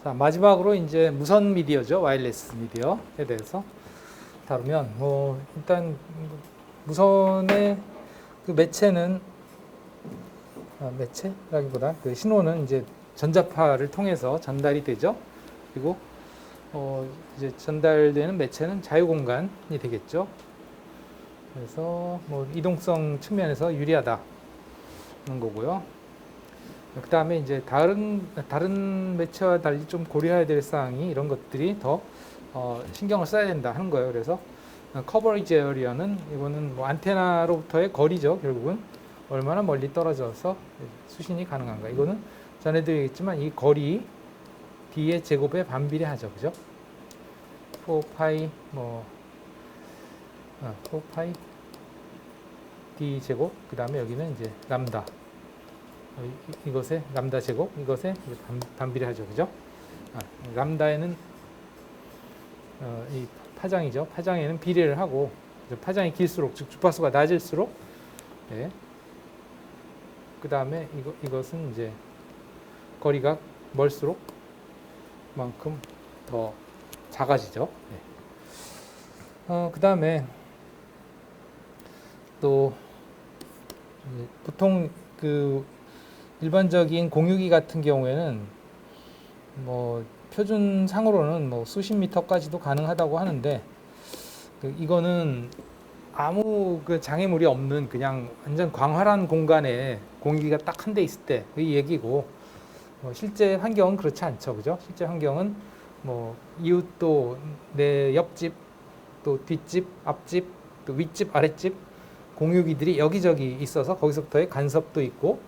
자, 마지막으로 이제 무선 미디어죠. 와이어리스 미디어에 대해서 다루면, 일단 무선의 그 매체는, 매체라기보다 그 신호는 이제 전자파를 통해서 전달이 되죠. 그리고 이제 전달되는 매체는 자유공간이 되겠죠. 그래서 뭐 이동성 측면에서 유리하다는 거고요. 그 다음에 이제 다른 매체와 달리 좀 고려해야 될 사항이 이런 것들이 더 신경을 써야 된다 하는 거예요. 그래서 커버리지 에어리어는 이거는 뭐 안테나로부터의 거리죠. 결국은 얼마나 멀리 떨어져서 수신이 가능한가. 이거는 전에도 얘기했지만 이 거리 D의 제곱에 반비례하죠. 그죠? 4파이 4파이 D 제곱, 그 다음에 여기는 이제 람다, 이것의 람다 제곱, 이것에 반비례하죠. 그죠? 람다에는 이 파장이죠. 파장에는 비례를 하고, 파장이 길수록, 즉 주파수가 낮을수록, 예. 그 다음에 이것은 이제 거리가 멀수록 만큼 더 작아지죠. 예. 그 다음에 또 보통 그 일반적인 공유기 같은 경우에는 뭐 표준상으로는 뭐 수십 미터까지도 가능하다고 하는데, 이거는 아무 그 장애물이 없는 그냥 완전 광활한 공간에 공유기가 딱 한 대 있을 때 그 얘기고, 실제 환경은 그렇지 않죠. 그죠? 실제 환경은 뭐 이웃도, 내 옆집, 또 뒷집, 앞집, 또 윗집, 아랫집 공유기들이 여기저기 있어서 거기서부터의 간섭도 있고,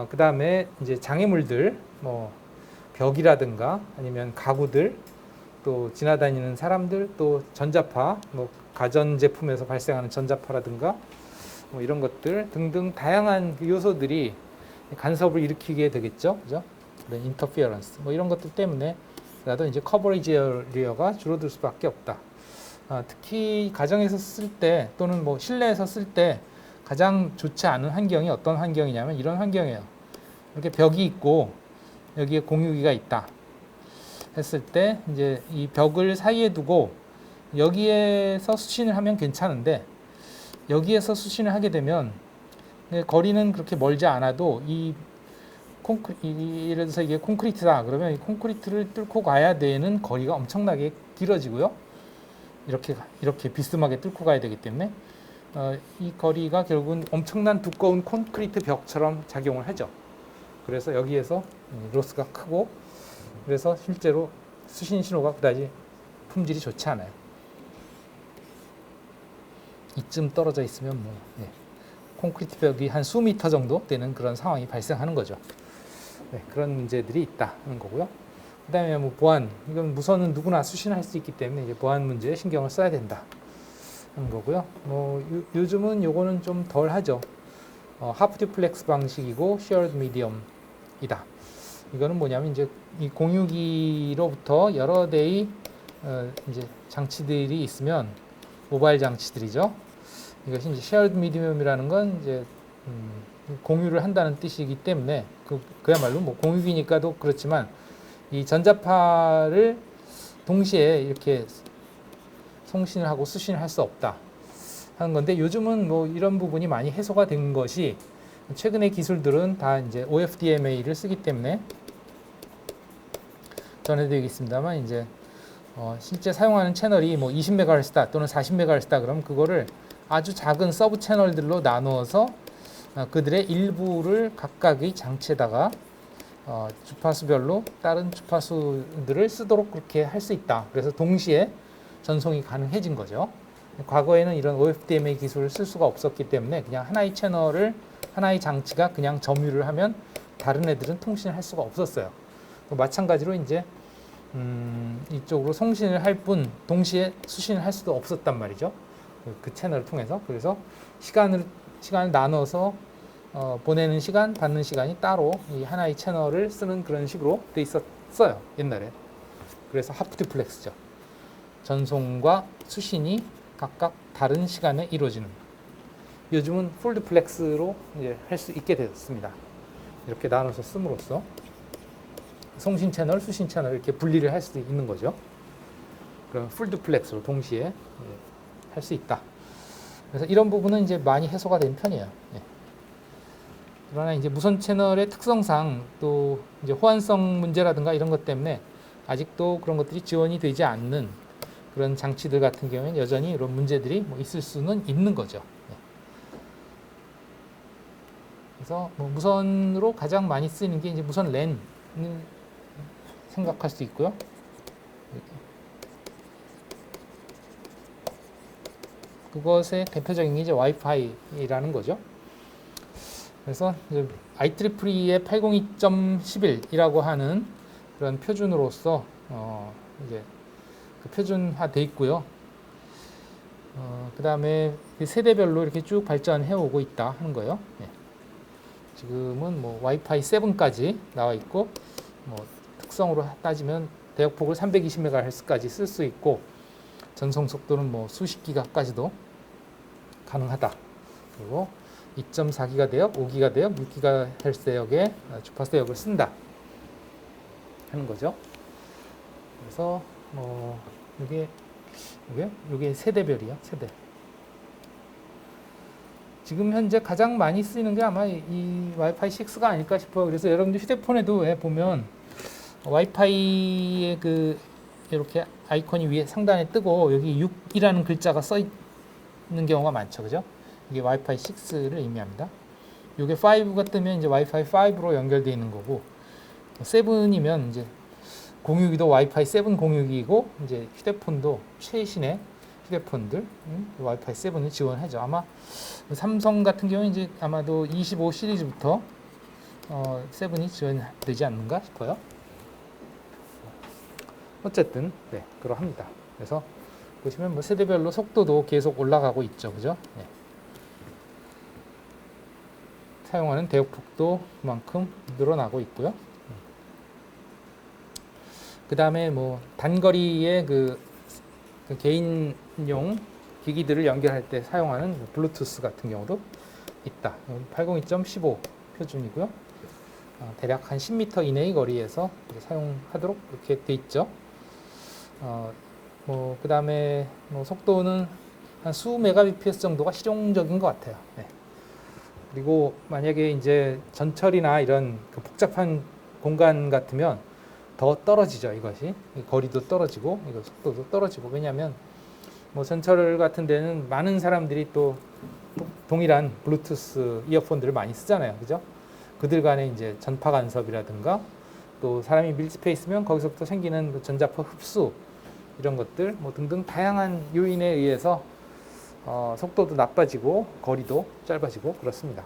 그 다음에 이제 장애물들, 뭐 벽이라든가 아니면 가구들, 또 지나다니는 사람들, 또 전자파, 뭐 가전제품에서 발생하는 전자파라든가 뭐 이런 것들 등등 다양한 요소들이 간섭을 일으키게 되겠죠. 그죠? 인터피어런스 뭐 이런 것들 때문에 라도 이제 커버리지 에어리어가 줄어들 수밖에 없다. 특히 가정에서 쓸 때 또는 뭐 실내에서 쓸 때 가장 좋지 않은 환경이 어떤 환경이냐면 이런 환경이에요. 이렇게 벽이 있고 여기에 공유기가 있다 했을 때 이제 이 벽을 사이에 두고 여기에서 수신을 하면 괜찮은데, 여기에서 수신을 하게 되면 거리는 그렇게 멀지 않아도 예를 들어서 이게 콘크리트다 그러면 이 콘크리트를 뚫고 가야 되는 거리가 엄청나게 길어지고요. 이렇게 비스듬하게 뚫고 가야 되기 때문에 이 거리가 결국은 엄청난 두꺼운 콘크리트 벽처럼 작용을 하죠. 그래서 여기에서 로스가 크고, 그래서 실제로 수신 신호가 그다지 품질이 좋지 않아요. 이쯤 떨어져 있으면 뭐 콘크리트 벽이 한 수미터 정도 되는 그런 상황이 발생하는 거죠. 그런 문제들이 있다는 거고요. 그 다음에 뭐 보안, 이건 무선은 누구나 수신할 수 있기 때문에 이제 보안 문제에 신경을 써야 된다 하는 거고요. 뭐 요즘은 요거는 좀 덜 하죠. 하프 듀플렉스 방식이고 쉐어드 미디엄이다. 이거는 뭐냐면 이제 이 공유기로부터 여러 대의 이제 장치들이 있으면, 모바일 장치들이죠. 이것이 이제 쉐어드 미디엄이라는 건 이제 공유를 한다는 뜻이기 때문에 그야말로 뭐 공유기니까도 그렇지만 이 전자파를 동시에 이렇게 송신을 하고 수신을 할 수 없다 하는 건데, 요즘은 뭐 이런 부분이 많이 해소가 된 것이, 최근의 기술들은 다 이제 OFDMA를 쓰기 때문에 전에도 얘기했습니다만 이제 실제 사용하는 채널이 뭐 20MHz다 또는 40MHz다 그러면 그거를 아주 작은 서브 채널들로 나누어서 그들의 일부를 각각의 장치에다가 주파수별로 다른 주파수들을 쓰도록 그렇게 할 수 있다. 그래서 동시에 전송이 가능해진 거죠. 과거에는 이런 OFDMA 기술을 쓸 수가 없었기 때문에 그냥 하나의 채널을, 하나의 장치가 그냥 점유를 하면 다른 애들은 통신을 할 수가 없었어요. 마찬가지로 이제 이쪽으로 송신을 할 뿐 동시에 수신을 할 수도 없었단 말이죠. 그 채널을 통해서. 그래서 시간을 나눠서 보내는 시간, 받는 시간이 따로 이 하나의 채널을 쓰는 그런 식으로 돼 있었어요, 옛날에. 그래서 하프 듀플렉스죠. 전송과 수신이 각각 다른 시간에 이루어지는. 요즘은 풀 듀플렉스로 이제 할 수 있게 되었습니다. 이렇게 나눠서 씀으로써. 송신 채널, 수신 채널 이렇게 분리를 할 수도 있는 거죠. 그럼 풀두플렉스로 동시에 할 수 있다. 그래서 이런 부분은 이제 많이 해소가 된 편이에요. 예. 그러나 이제 무선 채널의 특성상 또 이제 호환성 문제라든가 이런 것 때문에 아직도 그런 것들이 지원이 되지 않는 그런 장치들 같은 경우에는 여전히 이런 문제들이 뭐 있을 수는 있는 거죠. 예. 그래서 뭐 무선으로 가장 많이 쓰이는 게 이제 무선 랜을 생각할 수 있고요. 그것의 대표적인 게 이제 와이파이라는 거죠. 그래서 이제 IEEE의 802.11이라고 하는 그런 표준으로서 이제 그 표준화돼 있고요. 그 다음에 세대별로 이렇게 쭉 발전해 오고 있다 하는 거예요. 네. 지금은 뭐 와이파이 7까지 나와 있고, 뭐 특성으로 따지면 대역폭을 320MHz까지 쓸 수 있고, 전송 속도는 뭐 수십 기가까지도 가능하다. 그리고 2.4기가 대역, 5기가 대역, 6GHz 대역의 주파수 대역을 쓴다 하는 거죠. 그래서 뭐 이게 세대별이요, 세대. 지금 현재 가장 많이 쓰이는 게 아마 이 와이파이 6가 아닐까 싶어요. 그래서 여러분들 휴대폰에도 보면 와이파이의 그 이렇게 아이콘이 위에 상단에 뜨고 여기 6이라는 글자가 써 있는 경우가 많죠, 그죠? 이게 와이파이 6를 의미합니다. 이게 5가 뜨면 이제 와이파이 5로 연결되어 있는 거고, 7이면 이제 공유기도 와이파이 7 공유기이고, 이제 휴대폰도 최신의 휴대폰들 와이파이 7을 지원하죠. 아마 삼성 같은 경우는 이제 아마도 25 시리즈부터 7이 지원되지 않는가 싶어요. 어쨌든 네, 그러합니다. 그래서 보시면 뭐 세대별로 속도도 계속 올라가고 있죠, 그죠? 네. 사용하는 대역폭도 그만큼 늘어나고 있고요. 그 다음에 뭐 단거리의 그 개인용 기기들을 연결할 때 사용하는 블루투스 같은 경우도 있다. 802.15 표준이고요. 대략 한 10m 이내의 거리에서 사용하도록 이렇게 돼 있죠. 뭐 그 다음에 뭐 속도는 한 수 메가bps 정도가 실용적인 것 같아요. 네. 그리고 만약에 이제 전철이나 이런 그 복잡한 공간 같으면 더 떨어지죠, 이것이. 거리도 떨어지고, 이거 속도도 떨어지고. 왜냐하면 뭐 전철 같은 데는 많은 사람들이 또 동일한 블루투스 이어폰들을 많이 쓰잖아요, 그죠? 그들 간의 이제 전파 간섭이라든가 또 사람이 밀집해 있으면 거기서부터 생기는 전자파 흡수 이런 것들 뭐 등등 다양한 요인에 의해서 속도도 나빠지고 거리도 짧아지고 그렇습니다.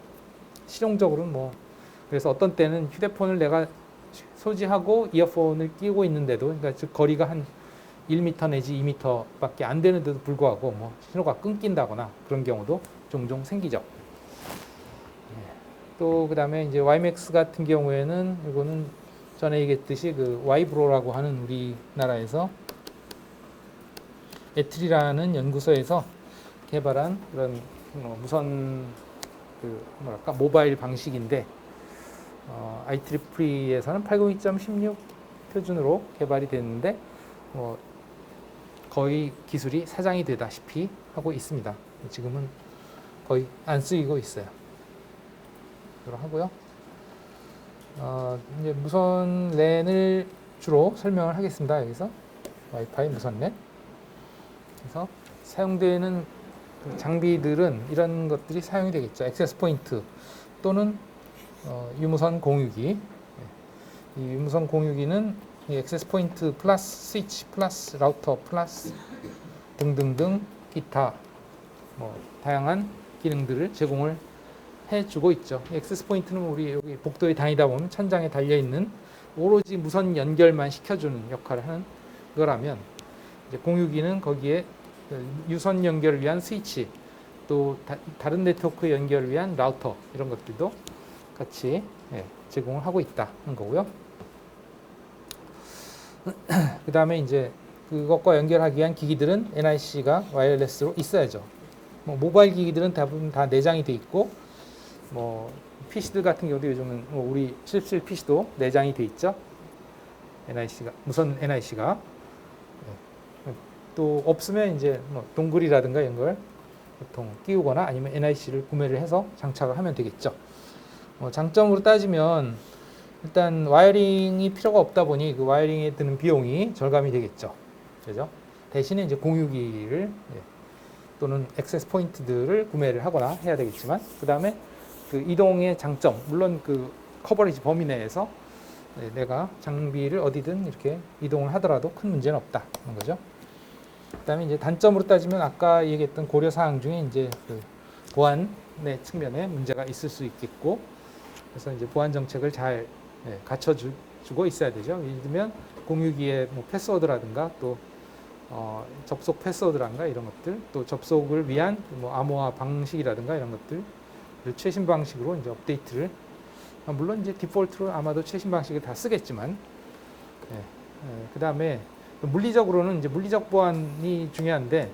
실용적으로는 뭐 그래서 어떤 때는 휴대폰을 내가 소지하고 이어폰을 끼고 있는데도, 그러니까 즉 거리가 한 1m 내지 2m밖에 안 되는데도 불구하고 뭐 신호가 끊긴다거나 그런 경우도 종종 생기죠. 또 그다음에 이제 YMAX 같은 경우에는 이거는 전에 얘기했듯이 그 와이브로라고 하는 우리나라에서 에트리라는 연구소에서 개발한 그런 무선 그 뭐랄까 모바일 방식인데 IEEE에서는 802.16 표준으로 개발이 됐는데 거의 기술이 사장이 되다시피 하고 있습니다. 지금은 거의 안 쓰이고 있어요. 하고요. 이제 무선 랜을 주로 설명을 하겠습니다. 여기서 와이파이 무선 랜. 그래서 사용되는 그 장비들은 이런 것들이 사용이 되겠죠. 액세스 포인트 또는 유무선 공유기. 이 유무선 공유기는 이 액세스 포인트 플러스 스위치 플러스 라우터 플러스 등등등 기타 뭐 다양한 기능들을 제공을 해주고 있죠. 액세스 포인트는 우리 여기 복도에 다니다 보면 천장에 달려 있는 오로지 무선 연결만 시켜주는 역할을 하는 거라면, 이제 공유기는 거기에 유선 연결을 위한 스위치 또 다른 네트워크 연결을 위한 라우터 이런 것들도 같이 제공을 하고 있다는 거고요. 그 다음에 이제 그것과 연결하기 위한 기기들은 NIC가 와이어리스로 있어야죠. 뭐 모바일 기기들은 대부분 다 내장이 돼 있고, 뭐 PC들 같은 경우도 요즘은 우리 실질 PC도 내장이 돼 있죠. NIC가 무선 NIC가 또 없으면 이제 뭐 동글이라든가 이런 걸 보통 끼우거나 아니면 NIC를 구매를 해서 장착을 하면 되겠죠. 장점으로 따지면 일단 와이어링이 필요가 없다 보니 그 와이어링에 드는 비용이 절감이 되겠죠. 그죠? 대신에 이제 공유기를 또는 액세스 포인트들을 구매를 하거나 해야 되겠지만 그 다음에 그 이동의 장점 물론 그 커버리지 범위 내에서 내가 장비를 어디든 이렇게 이동을 하더라도 큰 문제는 없다는 거죠. 그다음에 이제 단점으로 따지면 아까 얘기했던 고려 사항 중에 이제 그 보안의 측면에 문제가 있을 수 있겠고, 그래서 이제 보안 정책을 잘 갖춰주고 있어야 되죠. 예를 들면 공유기의 뭐 패스워드라든가 또 접속 패스워드라든가 이런 것들, 또 접속을 위한 뭐 암호화 방식이라든가 이런 것들 최신 방식으로 이제 업데이트를 물론 이제 디폴트로 아마도 최신 방식을 다 쓰겠지만, 그 다음에 물리적으로는 이제 물리적 보안이 중요한데,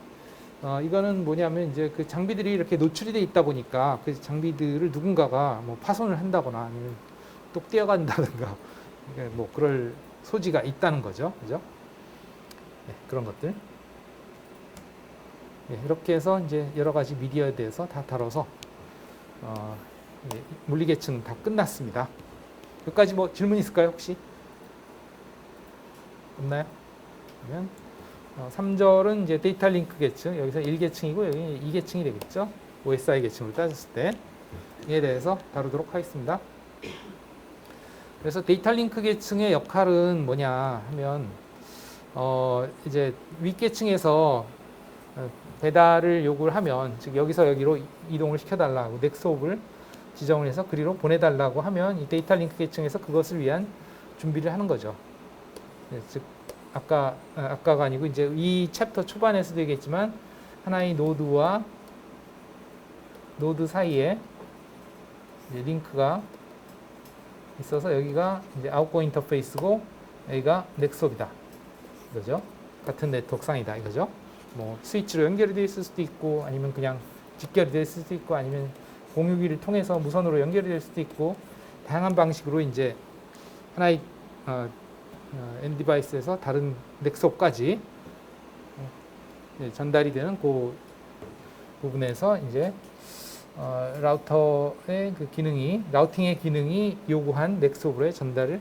이거는 뭐냐면 이제 그 장비들이 이렇게 노출이 돼 있다 보니까 그 장비들을 누군가가 뭐 파손을 한다거나 아니면 또 뛰어간다든가 뭐 그럴 소지가 있다는 거죠, 그죠? 그런 것들. 이렇게 해서 이제 여러 가지 미디어에 대해서 다 다뤄서 물리계층 다 끝났습니다. 여기까지 뭐 질문 있을까요, 혹시? 없나요? 그러면 3절은 이제 데이터 링크 계층, 여기서 1계층이고 여기 2계층이 되겠죠. OSI 계층으로 따졌을 때 이에 대해서 다루도록 하겠습니다. 그래서 데이터 링크 계층의 역할은 뭐냐 하면 이제 윗계층에서 배달을 요구를 하면, 즉 여기서 여기로 이동을 시켜달라고 넥스홉을 지정을 해서 그리로 보내달라고 하면 이 데이터 링크 계층에서 그것을 위한 준비를 하는 거죠. 즉 아까가 아니고 이제 이 챕터 초반에서도 얘기했지만 하나의 노드와 노드 사이에 이제 링크가 있어서 여기가 이제 아웃고잉 인터페이스고 여기가 넥스홉이다 이거죠. 같은 네트워크상이다 이거죠. 뭐 스위치로 연결이 되어 있을 수도 있고 아니면 그냥 직결이 될 수도 있고 아니면 공유기를 통해서 무선으로 연결이 될 수도 있고 다양한 방식으로 이제 하나의 end 디바이스에서 다른 넥스홉까지 전달이 되는 그 부분에서 이제 라우터의 그 기능이 라우팅의 기능이 요구한 넥스홉으로의 전달을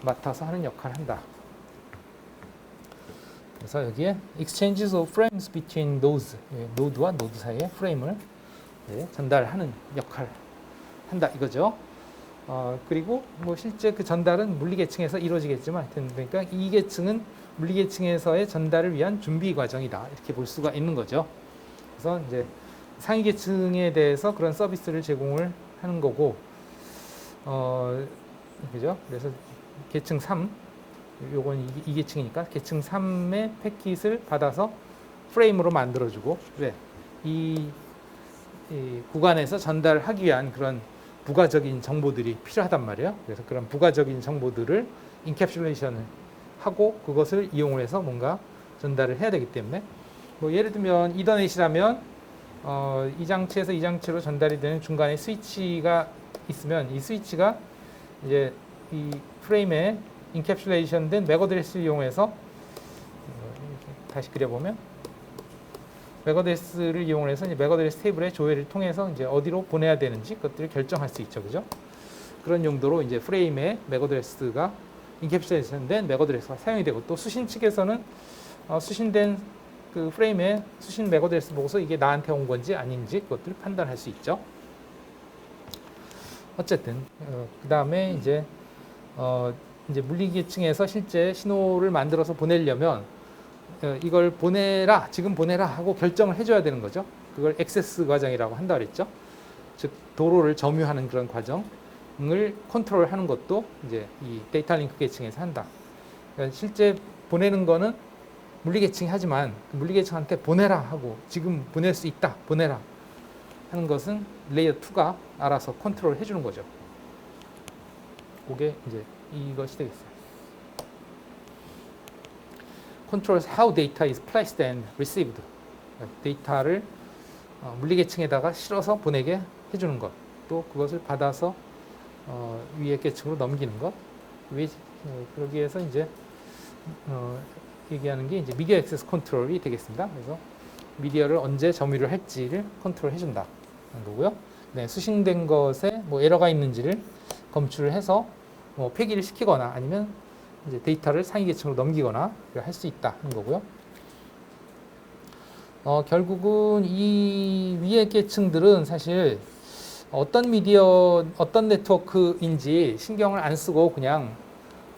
맡아서 하는 역할을 한다. 그래서 여기에 exchanges of frames between nodes, 노드와 노드 사이의 프레임을 전달하는 역할을 한다 이거죠. 그리고 뭐 실제 그 전달은 물리계층에서 이루어지겠지만 하여튼 그러니까 이 계층은 물리계층에서의 전달을 위한 준비 과정이다 이렇게 볼 수가 있는 거죠. 그래서 이제 상위 계층에 대해서 그런 서비스를 제공을 하는 거고, 그죠? 그래서 계층 3, 요건 2계층이니까 계층 3의 패킷을 받아서 프레임으로 만들어주고, 이 구간에서 전달하기 위한 그런 부가적인 정보들이 필요하단 말이에요. 그래서 그런 부가적인 정보들을 인캡슐레이션을 하고 그것을 이용을 해서 뭔가 전달을 해야 되기 때문에, 뭐 예를 들면 이더넷이라면 이 장치에서 이 장치로 전달이 되는 중간에 스위치가 있으면 이 스위치가 이제 이 프레임에 인캡슐레이션 된 맥 어드레스를 이용해서 다시 그려보면 맥 어드레스를 이용해서 이제 맥 어드레스 테이블의 조회를 통해서 이제 어디로 보내야 되는지 그것들을 결정할 수 있죠, 그죠? 그런 용도로 이제 프레임에 맥 어드레스가 인캡슐레이션 된 맥 어드레스가 사용이 되고, 또 수신 측에서는 수신된 그 프레임에 수신 맥 어드레스 보고서 이게 나한테 온 건지 아닌지 그것들을 판단할 수 있죠. 어쨌든 그 다음에 이제 물리계층에서 실제 신호를 만들어서 보내려면 이걸 보내라, 지금 보내라 하고 결정을 해줘야 되는 거죠. 그걸 액세스 과정이라고 한다 그랬죠. 즉 도로를 점유하는 그런 과정을 컨트롤하는 것도 이제 이 데이터 링크 계층에서 한다. 그러니까 실제 보내는 거는 물리계층이 하지만 물리계층한테 보내라 하고 지금 보낼 수 있다, 보내라 하는 것은 레이어 2가 알아서 컨트롤 해주는 거죠. 그게 이제 이것이 되겠어요. Controls how data is placed and received. 데이터를 물리계층에다가 실어서 보내게 해주는 것, 또 그것을 받아서 위의 계층으로 넘기는 것, 왜 그러기 위해서 이제 얘기하는 게 이제 미디어 액세스 컨트롤이 되겠습니다. 그래서 미디어를 언제 점유를 할지를 컨트롤 해준다 하는 거고요. 네, 수신된 것에 뭐 에러가 있는지를 검출을 해서 뭐 폐기를 시키거나 아니면 이제 데이터를 상위 계층으로 넘기거나 할 수 있다 하는 거고요. 결국은 이 위의 계층들은 사실 어떤 미디어, 어떤 네트워크인지 신경을 안 쓰고 그냥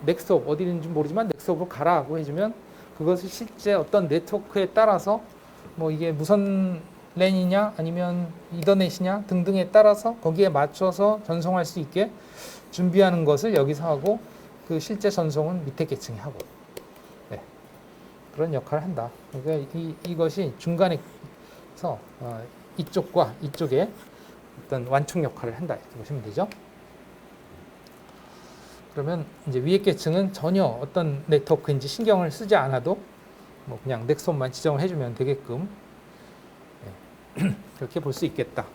넥스트업, 어디 있는지 모르지만 넥스트업으로 가라고 해주면 그것이 실제 어떤 네트워크에 따라서 뭐 이게 무선 랜이냐 아니면 이더넷이냐 등등에 따라서 거기에 맞춰서 전송할 수 있게 준비하는 것을 여기서 하고 그 실제 전송은 밑에 계층이 하고 네, 그런 역할을 한다. 그러니까 이것이 중간에서 이쪽과 이쪽에 어떤 완충 역할을 한다 이렇게 보시면 되죠. 그러면 이제 위에 계층은 전혀 어떤 네트워크인지 신경을 쓰지 않아도 뭐 그냥 넥슨만 지정을 해주면 되게끔 네, 그렇게 볼 수 있겠다.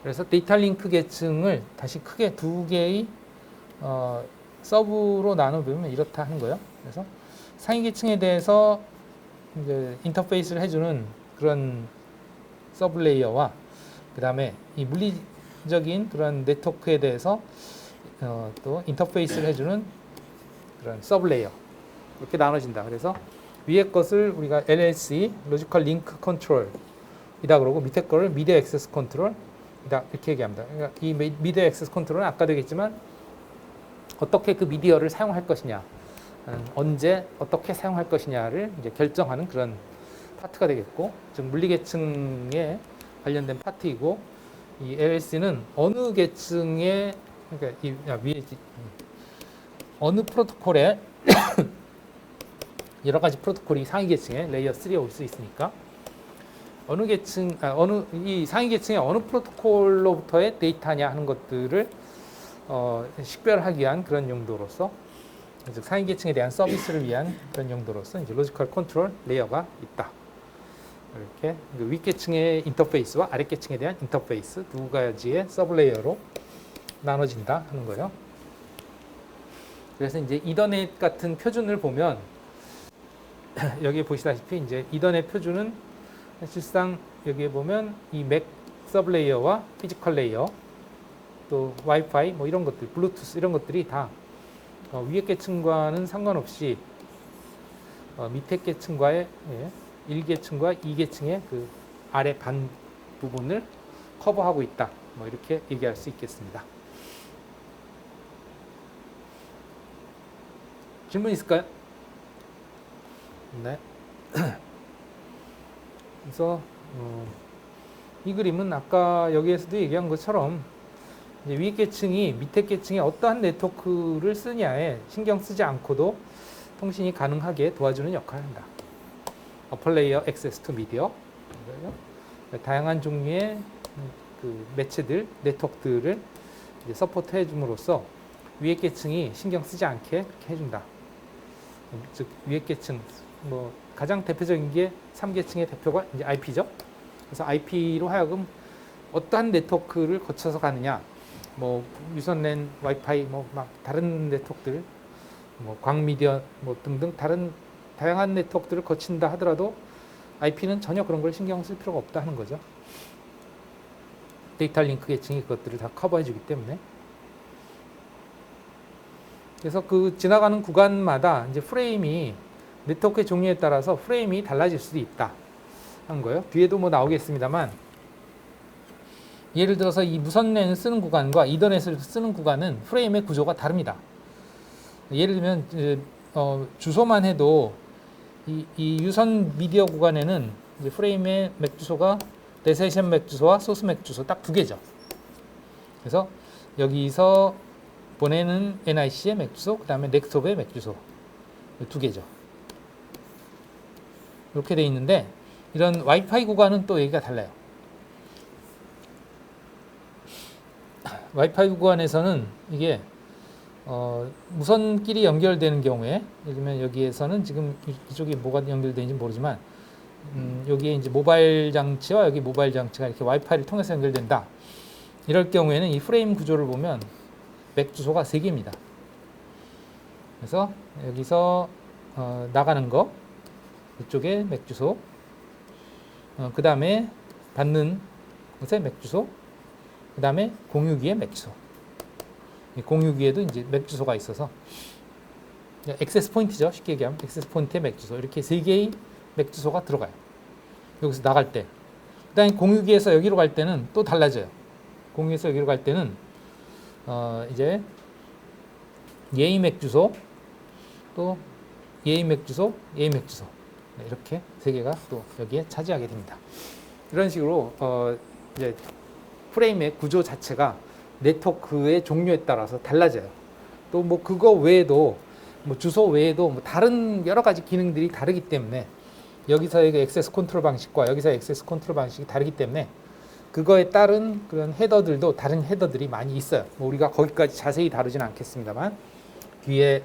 그래서 데이터 링크 계층을 다시 크게 두 개의 서브로 나눠보면 이렇다 하는 거예요. 그래서 상위 계층에 대해서 이제 인터페이스를 해주는 그런 서브 레이어와 그 다음에 이 물리적인 그런 네트워크에 대해서 또 인터페이스를 해주는 그런 서브 레이어 이렇게 나눠진다. 그래서 위에 것을 우리가 LLC, 로지컬 링크 컨트롤이다 그러고 밑에 거를 미디어 액세스 컨트롤이다 이렇게 얘기합니다. 그러니까 이 미디어 액세스 컨트롤은 아까도 얘기했지만 어떻게 그 미디어를 사용할 것이냐, 언제 어떻게 사용할 것이냐를 이제 결정하는 그런 파트가 되겠고, 즉 물리 계층에 관련된 파트이고, 이 LLC는 어느 계층에 그러니까 이 위에 어느 프로토콜에 여러 가지 프로토콜이 상위 계층에 레이어 3에 올 수 있으니까 어느 계층 어느 이 상위 계층의 어느 프로토콜로부터의 데이터냐 하는 것들을 식별하기 위한 그런 용도로서 즉 상위 계층에 대한 서비스를 위한 그런 용도로서 이제 로지컬 컨트롤 레이어가 있다. 이렇게 위 계층의 인터페이스와 아래 계층에 대한 인터페이스 두 가지의 서브 레이어로 나눠진다 하는 거예요. 그래서 이제 이더넷 같은 표준을 보면 여기 보시다시피 이제 이더넷 표준은 사실상 여기에 보면 이 맥 서브 레이어와 피지컬 레이어 또 와이파이 뭐 이런 것들, 블루투스 이런 것들이 다 위에 계층과는 상관없이 밑에 계층과의 1계층과 2계층의 그 아래 반 부분을 커버하고 있다. 뭐 이렇게 얘기할 수 있겠습니다. 질문 있을까요? 네. 그래서 이 그림은 아까 여기에서도 얘기한 것처럼 이제 위 계층이 밑에 계층에 어떠한 네트워크를 쓰냐에 신경 쓰지 않고도 통신이 가능하게 도와주는 역할을 한다. 어퍼 레이어 액세스 투 미디어 다양한 종류의 그 매체들, 네트워크들을 이제 서포트 해줌으로써 위에 계층이 신경 쓰지 않게 해준다. 즉 위에 계층 뭐 가장 대표적인 게 3계층의 대표가 이제 IP죠. 그래서 IP로 하여금 어떠한 네트워크를 거쳐서 가느냐, 뭐 유선 랜, 와이파이, 뭐 막 다른 네트워크들, 뭐 광미디어, 뭐 등등 다른 다양한 네트워크들을 거친다 하더라도 IP는 전혀 그런 걸 신경 쓸 필요가 없다 하는 거죠. 데이터 링크 계층이 그것들을 다 커버해주기 때문에. 그래서 그 지나가는 구간마다 이제 프레임이 네트워크의 종류에 따라서 프레임이 달라질 수도 있다 하는 거예요. 뒤에도 뭐 나오겠습니다만 예를 들어서 이 무선랜을 쓰는 구간과 이더넷을 쓰는 구간은 프레임의 구조가 다릅니다. 예를 들면 주소만 해도 이 유선 미디어 구간에는 이제 프레임의 맥 주소가 데세션 맥 주소와 소스 맥 주소 딱 두 개죠. 그래서 여기서 보내는 NIC의 맥 주소, 그 다음에 넥스톱의 맥 주소 두 개죠. 이렇게 돼 있는데 이런 와이파이 구간은 또 얘기가 달라요. 와이파이 구간에서는 이게 무선끼리 연결되는 경우에 예를 들면 여기에서는 지금 이쪽이 뭐가 연결되는지 모르지만 여기에 이제 모바일 장치와 여기 모바일 장치가 이렇게 와이파이를 통해서 연결된다. 이럴 경우에는 이 프레임 구조를 보면 맥 주소가 3개입니다. 그래서 여기서 나가는 거 이쪽에 맥 주소, 그 다음에 받는 곳에 맥 주소, 그 다음에 공유기에 맥 주소. 공유기에도 이제 맥 주소가 있어서 액세스 포인트죠. 쉽게 얘기하면 액세스 포인트에 맥 주소, 이렇게 세 개의 맥 주소가 들어가요. 여기서 나갈 때. 그다음에 공유기에서 여기로 갈 때는 또 달라져요. 공유기에서 여기로 갈 때는 이제 예의 맥 주소, 또 예의 맥 주소, 예의 맥 주소, 이렇게 세 개가 또 여기에 차지하게 됩니다. 이런 식으로 이제 프레임의 구조 자체가 네트워크의 종류에 따라서 달라져요. 또 뭐 그거 외에도 뭐 주소 외에도 뭐 다른 여러 가지 기능들이 다르기 때문에 여기서의 액세스 컨트롤 방식과 여기서의 액세스 컨트롤 방식이 다르기 때문에 그거에 따른 그런 헤더들도 다른 헤더들이 많이 있어요. 뭐 우리가 거기까지 자세히 다루진 않겠습니다만 뒤에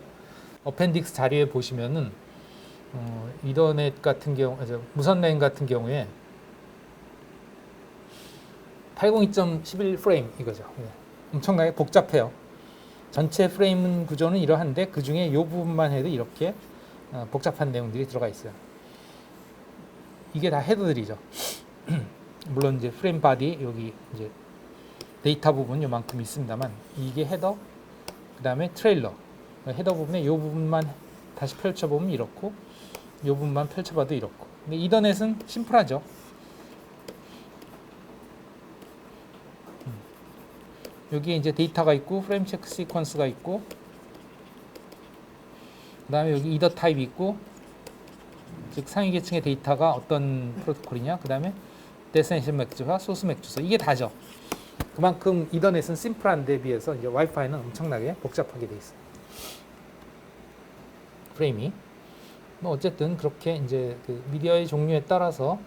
어펜딕스 자료에 보시면은 이더넷 같은 경우, 무선 랜 같은 경우에 802.11 프레임 이거죠. 엄청나게 복잡해요. 전체 프레임 구조는 이러한데 그 중에 이 부분만 해도 이렇게 복잡한 내용들이 들어가 있어요. 이게 다 헤더들이죠. 물론 이제 프레임 바디 여기 이제 데이터 부분 요만큼 있습니다만 이게 헤더, 그 다음에 트레일러. 헤더 부분에 이 부분만 다시 펼쳐보면 이렇고 이 부분만 펼쳐봐도 이렇고. 근데 이더넷은 심플하죠. 여기에 이제 데이터가 있고 프레임 체크 시퀀스가 있고 그 다음에 여기 이더 타입이 있고, 즉 상위 계층의 데이터가 어떤 프로토콜이냐, 그 다음에 데스티네이션 맥 주소와 소스 맥 주소, 이게 다죠. 그만큼 이더넷은 심플한 데 비해서 이제 와이파이는 엄청나게 복잡하게 돼 있어요. 프레임이 뭐 어쨌든 그렇게 이제 그 미디어의 종류에 따라서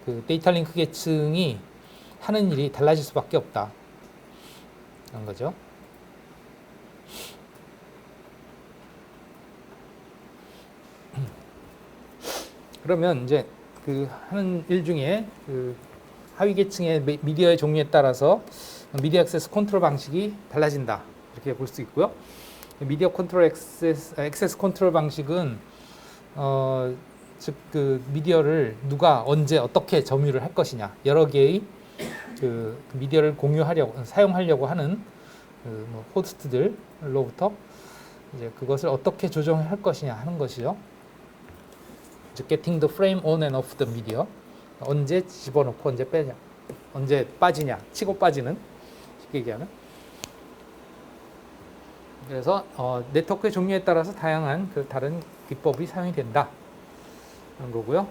그 데이터 링크 계층이 하는 일이 달라질 수밖에 없다, 그런 거죠. 그러면 이제 그 하는 일 중에 그 하위 계층의 미디어의 종류에 따라서 미디어 액세스 컨트롤 방식이 달라진다, 이렇게 볼 수 있고요. 미디어 컨트롤 액세스 컨트롤 방식은 즉 그 미디어를 누가 언제 어떻게 점유를 할 것이냐, 여러 개의 그 미디어를 공유하려고 사용하려고 하는 그 뭐 호스트들로부터 이제 그것을 어떻게 조정할 것이냐 하는 것이죠. 즉 getting the frame on and off the media, 언제 집어넣고 언제 빼냐, 언제 빠지냐, 치고 빠지는, 쉽게 얘기하면. 그래서 네트워크의 종류에 따라서 다양한 그 다른 기법이 사용이 된다, 그런 거고요.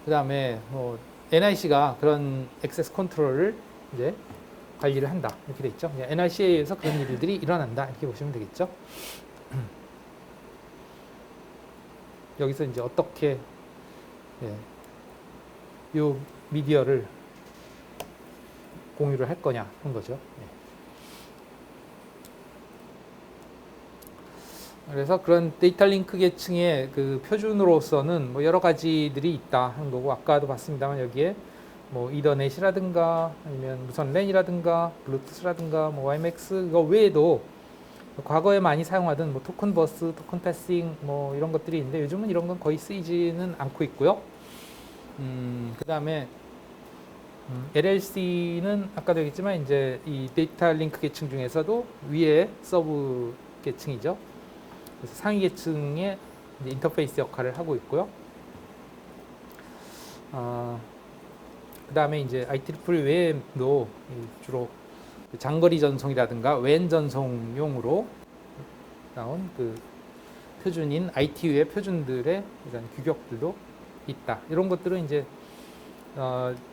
그 다음에 뭐 NIC가 그런 액세스 컨트롤을 이제 관리를 한다, 이렇게 돼 있죠. NIC에 의해서 그런 일들이 일어난다, 이렇게 보시면 되겠죠. 여기서 이제 어떻게 이 미디어를 공유를 할 거냐 하는 거죠. 그래서 그런 데이터 링크 계층의 그 표준으로서는 뭐 여러 가지들이 있다 하는 거고, 아까도 봤습니다만 여기에 뭐 이더넷이라든가 아니면 무선 랜이라든가 블루투스라든가 뭐 YMX, 이거 외에도 과거에 많이 사용하던 뭐 토큰 버스, 토큰 패싱 뭐 이런 것들이 있는데 요즘은 이런 건 거의 쓰이지는 않고 있고요. 그 다음에 LLC는 아까도 얘기했지만 이제 이 데이터 링크 계층 중에서도 위에 서브 계층이죠. 그래서 상위 계층의 이제 인터페이스 역할을 하고 있고요. 그 다음에 이제 IEEE 외에도 주로 장거리 전송이라든가 웬 전송용으로 나온 그 표준인 ITU의 표준들의 이런 규격들도 있다. 이런 것들은 이제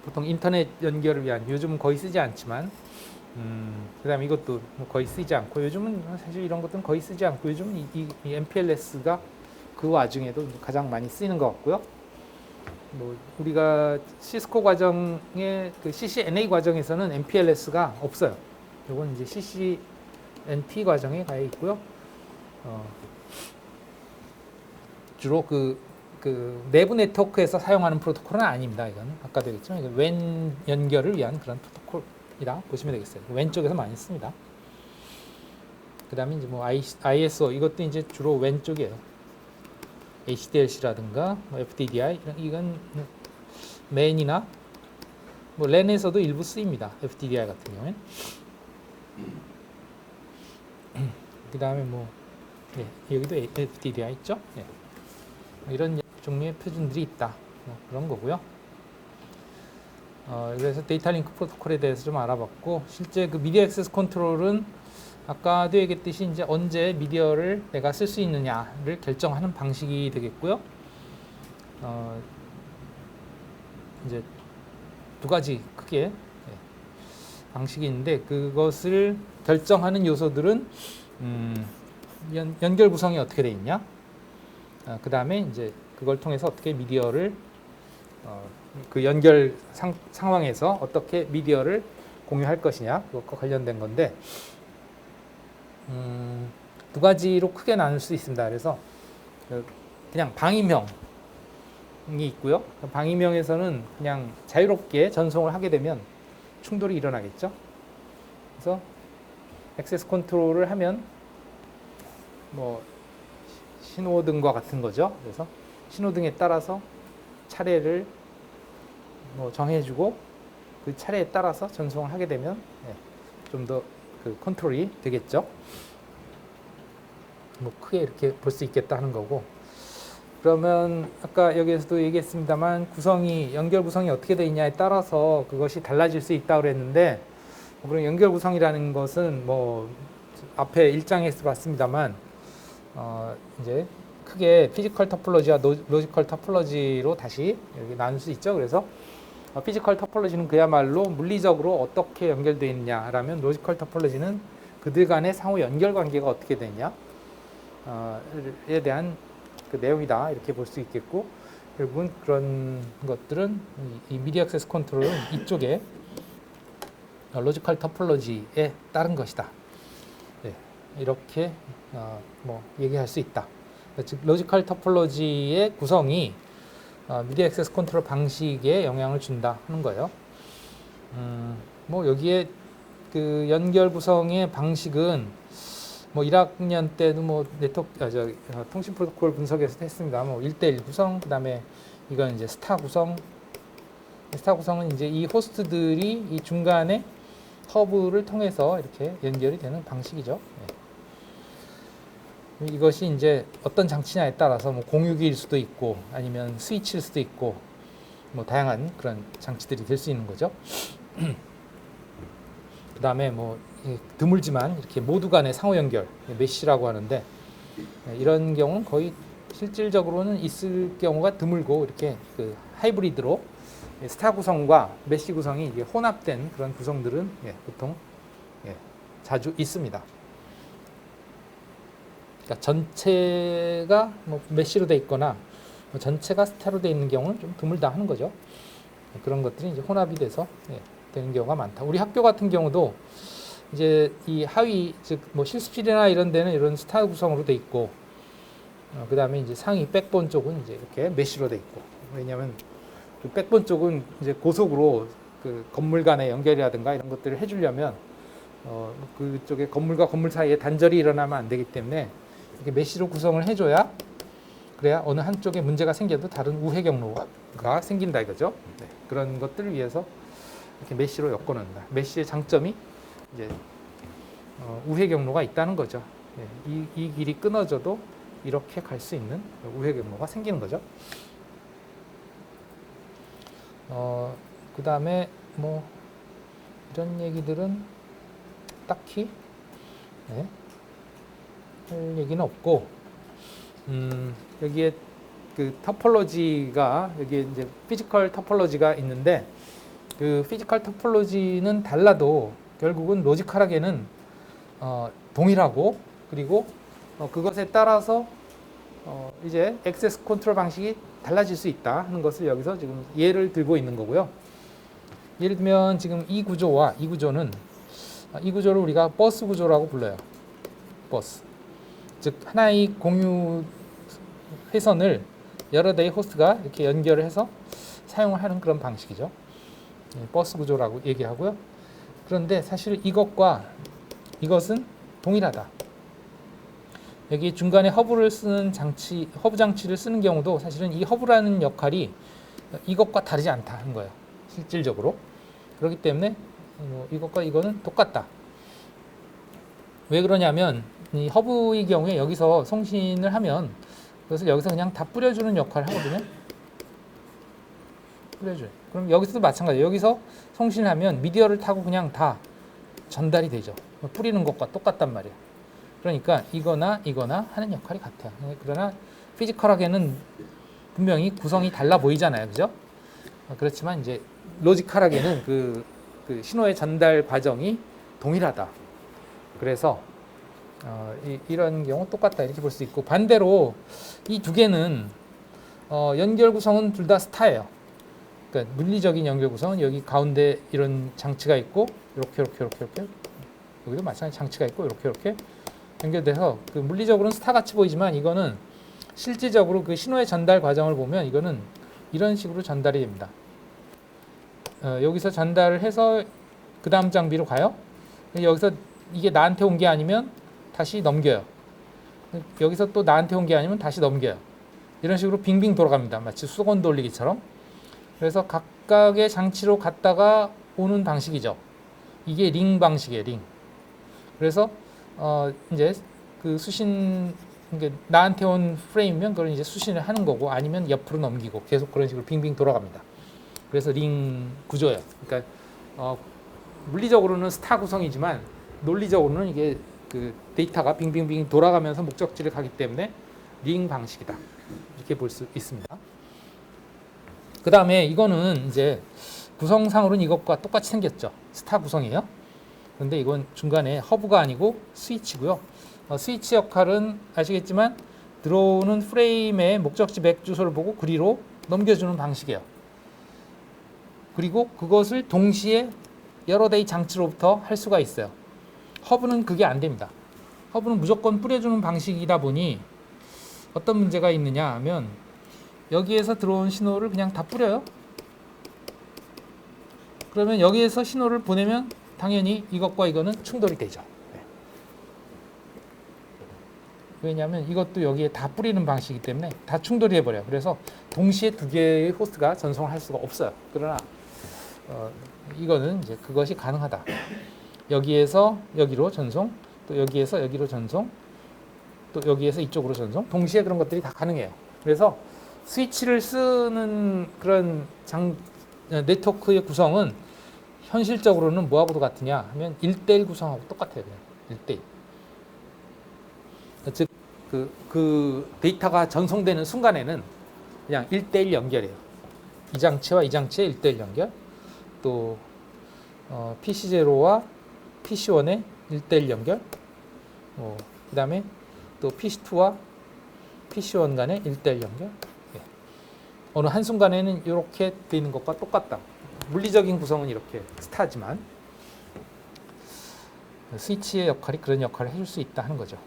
보통 인터넷 연결을 위한, 요즘은 거의 쓰지 않지만, 그 다음에 이것도 뭐 거의 쓰지 않고, 요즘은 사실 이런 것들은 거의 쓰지 않고, 요즘은 이 MPLS가 그 와중에도 가장 많이 쓰이는 것 같고요. 뭐 우리가 시스코 과정의 그 CCNA 과정에서는 MPLS가 없어요. 이건 이제 CCNP 과정에 가 있고요. 주로 그 내부 네트워크에서 사용하는 프로토콜은 아닙니다. 이건 아까도 얘기했지만 웬 연결을 위한 그런 이라 보시면 되겠어요. 왼쪽에서 많이 씁니다. 그 다음에 이제 뭐 ISO 이것도 이제 주로 왼쪽이에요. HDLC라든가 뭐 FDDI 이건 맨이나 뭐 랜에서도 일부 쓰입니다. FDDI 같은 경우에. 그 다음에 뭐 여기도 FDDI 있죠. 이런 종류의 표준들이 있다. 그런 거고요. 그래서 데이터 링크 프로토콜에 대해서 좀 알아봤고, 실제 그 미디어 액세스 컨트롤은 아까도 얘기했듯이 이제 언제 미디어를 내가 쓸 수 있느냐를 결정하는 방식이 되겠고요. 이제 두 가지 크게 방식이 있는데, 그것을 결정하는 요소들은 연결 구성이 어떻게 되어 있냐, 그 다음에 이제 그걸 통해서 어떻게 미디어를 그 연결 상황에서 어떻게 미디어를 공유할 것이냐, 그것과 관련된 건데, 두 가지로 크게 나눌 수 있습니다. 그래서 그냥 방위명이 있고요. 방위명에서는 그냥 자유롭게 전송을 하게 되면 충돌이 일어나겠죠. 그래서 액세스 컨트롤을 하면 뭐 신호등과 같은 거죠. 그래서 신호등에 따라서 차례를 뭐 정해주고 그 차례에 따라서 전송을 하게 되면 좀 더 그 컨트롤이 되겠죠. 뭐 크게 이렇게 볼 수 있겠다 하는 거고, 그러면 아까 여기에서도 얘기했습니다만 연결 구성이 어떻게 되어 있냐에 따라서 그것이 달라질 수 있다고 그랬는데, 그럼 연결 구성이라는 것은 뭐 앞에 1장에서 봤습니다만 이제 크게 피지컬 토폴로지와 로지컬 토폴로지로 다시 여기 나눌 수 있죠. 그래서 피지컬 토폴로지는 그야말로 물리적으로 어떻게 연결되어 있느냐라면, 로지컬 토폴로지는 그들 간의 상호 연결 관계가 어떻게 되냐에 대한 그 내용이다, 이렇게 볼 수 있겠고, 결국은 그런 것들은 이 미디어 액세스 컨트롤은 이쪽에 로지컬 토폴로지에 따른 것이다. 이렇게 뭐 얘기할 수 있다. 즉 로지컬 토폴로지의 구성이 미디어 액세스 컨트롤 방식에 영향을 준다 하는 거예요. 뭐 여기에 그 연결 구성의 방식은 뭐 1학년 때도 뭐 통신 프로토콜 분석에서 했습니다. 뭐 1대1 구성, 그다음에 이건 이제 스타 구성. 스타 구성은 이제 이 호스트들이 이 중간에 허브를 통해서 이렇게 연결이 되는 방식이죠. 이것이 이제 어떤 장치냐에 따라서 뭐 공유기일 수도 있고 아니면 스위치일 수도 있고 뭐 다양한 그런 장치들이 될 수 있는 거죠. 그 다음에 뭐 드물지만 이렇게 모두 간의 상호 연결, 메쉬라고 하는데, 이런 경우는 거의 실질적으로는 있을 경우가 드물고, 이렇게 그 하이브리드로 스타 구성과 메쉬 구성이 이게 혼합된 그런 구성들은 보통 자주 있습니다. 그러니까 전체가 뭐 메쉬로 돼 있거나 뭐 전체가 스타로 돼 있는 경우는 좀 드물다 하는 거죠. 그런 것들이 이제 혼합이 돼서 되는 경우가 많다. 우리 학교 같은 경우도 이제 이 하위, 즉 뭐 실습실이나 이런 데는 이런 스타 구성으로 돼 있고, 그 다음에 이제 상위 백본 쪽은 이제 이렇게 메쉬로 돼 있고, 왜냐하면 그 백본 쪽은 이제 고속으로 그 건물 간의 연결이라든가 이런 것들을 해주려면 그쪽에 건물과 건물 사이에 단절이 일어나면 안 되기 때문에 이렇게 메쉬로 구성을 해줘야, 그래야 어느 한쪽에 문제가 생겨도 다른 우회 경로가 생긴다 이거죠. 그런 것들을 위해서 이렇게 메쉬로 엮어놓는다. 메쉬의 장점이 이제 우회 경로가 있다는 거죠. 이 길이 끊어져도 이렇게 갈 수 있는 우회 경로가 생기는 거죠. 그 다음에 뭐 이런 얘기들은 딱히 할 얘기는 없고, 여기에 그 토폴로지가, 여기에 이제 피지컬 토폴로지가 있는데, 그 피지컬 토폴로지는 달라도 결국은 로지컬하게는 동일하고, 그리고 그것에 따라서 이제 액세스 컨트롤 방식이 달라질 수 있다 하는 것을 여기서 지금 예를 들고 있는 거고요. 예를 들면 지금 이 구조와 이 구조는, 이 구조를 우리가 버스 구조라고 불러요. 버스. 즉 하나의 공유 회선을 여러 대의 호스트가 이렇게 연결을 해서 사용을 하는 그런 방식이죠. 버스 구조라고 얘기하고요. 그런데 사실 이것과 이것은 동일하다. 여기 중간에 허브를 쓰는 장치, 허브 장치를 쓰는 경우도 사실은 이 허브라는 역할이 이것과 다르지 않다는 거예요. 실질적으로. 그렇기 때문에 이것과 이거는 똑같다. 왜 그러냐면 이 허브의 경우에 여기서 송신을 하면 그것을 여기서 그냥 다 뿌려주는 역할을 하거든요. 뿌려줘요. 그럼 여기서도 마찬가지예요. 여기서 송신을 하면 미디어를 타고 그냥 다 전달이 되죠. 뿌리는 것과 똑같단 말이에요. 그러니까 이거나 이거나 하는 역할이 같아요. 그러나 피지컬하게는 분명히 구성이 달라 보이잖아요. 그죠? 그렇지만 이제 로지컬하게는 그 신호의 전달 과정이 동일하다. 그래서 이런 경우 똑같다 이렇게 볼 수 있고, 반대로 이 두 개는 연결 구성은 둘 다 스타예요. 그러니까 물리적인 연결 구성은 여기 가운데 이런 장치가 있고 이렇게 여기도 마찬가지 장치가 있고 이렇게 연결돼서 그 물리적으로는 스타 같이 보이지만 이거는 실질적으로 그 신호의 전달 과정을 보면 이거는 이런 식으로 전달이 됩니다. 여기서 전달을 해서 그 다음 장비로 가요. 여기서 이게 나한테 온 게 아니면 다시 넘겨요. 여기서 또 나한테 온 게 아니면 다시 넘겨요. 이런 식으로 빙빙 돌아갑니다. 마치 수건 돌리기처럼. 그래서 각각의 장치로 갔다가 오는 방식이죠. 이게 링 방식이에요. 링. 그래서 이제 그 수신, 그러니까 나한테 온 프레임이면 그걸 이제 수신을 하는 거고, 아니면 옆으로 넘기고 계속 그런 식으로 빙빙 돌아갑니다. 그래서 링 구조예요. 그러니까 물리적으로는 스타 구성이지만 논리적으로는 이게 그 데이터가 빙빙빙 돌아가면서 목적지를 가기 때문에 링 방식이다. 이렇게 볼 수 있습니다. 그 다음에 이거는 이제 구성상으로는 이것과 똑같이 생겼죠. 스타 구성이에요. 그런데 이건 중간에 허브가 아니고 스위치고요. 스위치 역할은 아시겠지만 들어오는 프레임의 목적지 맥 주소를 보고 그리로 넘겨주는 방식이에요. 그리고 그것을 동시에 여러 대의 장치로부터 할 수가 있어요. 허브는 그게 안 됩니다. 허브는 무조건 뿌려주는 방식이다 보니 어떤 문제가 있느냐 하면 여기에서 들어온 신호를 그냥 다 뿌려요. 그러면 여기에서 신호를 보내면 당연히 이것과 이거는 충돌이 되죠. 왜냐하면 이것도 여기에 다 뿌리는 방식이기 때문에 다 충돌이 해버려요. 그래서 동시에 두 개의 호스트가 전송을 할 수가 없어요. 그러나 이거는 이제 그것이 가능하다. 여기에서 여기로 전송, 또 여기에서 여기로 전송, 또 여기에서 이쪽으로 전송, 동시에 그런 것들이 다 가능해요. 그래서 스위치를 쓰는 그런 네트워크의 구성은 현실적으로는 뭐하고도 같으냐 하면 1대1 구성하고 똑같아요. 그냥 1대1. 즉, 그 데이터가 전송되는 순간에는 그냥 1대1 연결이에요. 이 장치와 이 장치의 1대1 연결, 또 PC0와 PC1의 1대1 연결, 그 다음에 또 PC2와 PC1 간의 1대1 연결. 예. 어느 한순간에는 이렇게 되는 것과 똑같다. 물리적인 구성은 이렇게 스타지만 스위치의 역할이 그런 역할을 해줄 수 있다 하는 거죠.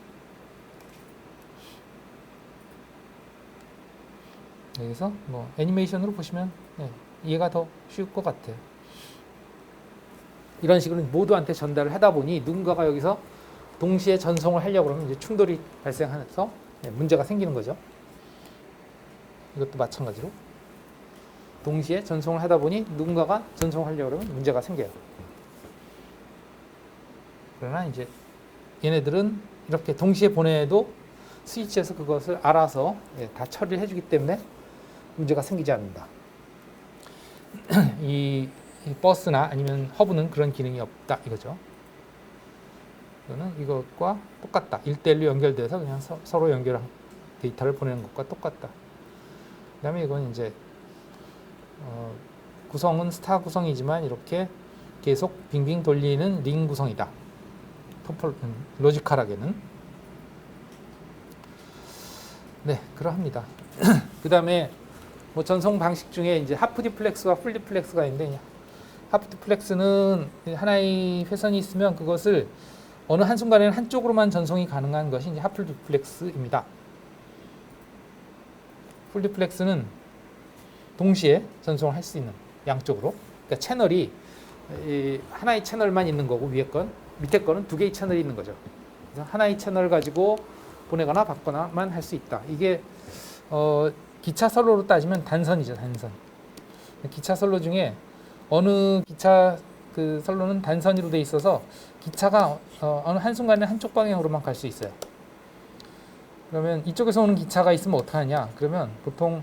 여기서 뭐 애니메이션으로 보시면 이해가 더 쉬울 것 같아요. 이런 식으로 모두한테 전달을 하다 보니 누군가가 여기서 동시에 전송을 하려고 그러면 이제 충돌이 발생해서 문제가 생기는 거죠. 이것도 마찬가지로 동시에 전송을 하다 보니 누군가가 전송을 하려고 그러면 문제가 생겨요. 그러나 이제 얘네들은 이렇게 동시에 보내도 스위치에서 그것을 알아서 다 처리를 해주기 때문에 문제가 생기지 않는다. 이 버스나 아니면 허브는 그런 기능이 없다 이거죠. 이거는 이것과 똑같다. 1대1로 연결돼서 그냥 서로 연결한 데이터를 보내는 것과 똑같다. 그 다음에 이건 이제 구성은 스타 구성이지만 이렇게 계속 빙빙 돌리는 링 구성이다. 로지컬하게는. 네, 그러합니다. 그 다음에 뭐 전송 방식 중에 이제 하프 디플렉스와 풀 디플렉스가 있는데, 하프 디플렉스는 하나의 회선이 있으면 그것을 어느 한순간에는 한쪽으로만 전송이 가능한 것이 이제 하프 디플렉스입니다. 풀 디플렉스는 동시에 전송을 할 수 있는 양쪽으로, 그러니까 채널이 이 하나의 채널만 있는 거고 위에 건 밑에 거는 두 개의 채널이 있는 거죠. 그래서 하나의 채널 가지고 보내거나 받거나만 할 수 있다. 이게 기차 선로로 따지면 단선이죠, 단선. 기차 선로 중에 어느 기차 그 선로는 단선으로 돼 있어서 기차가 어느 한순간에 한쪽 방향으로만 갈 수 있어요. 그러면 이쪽에서 오는 기차가 있으면 어떡하냐? 그러면 보통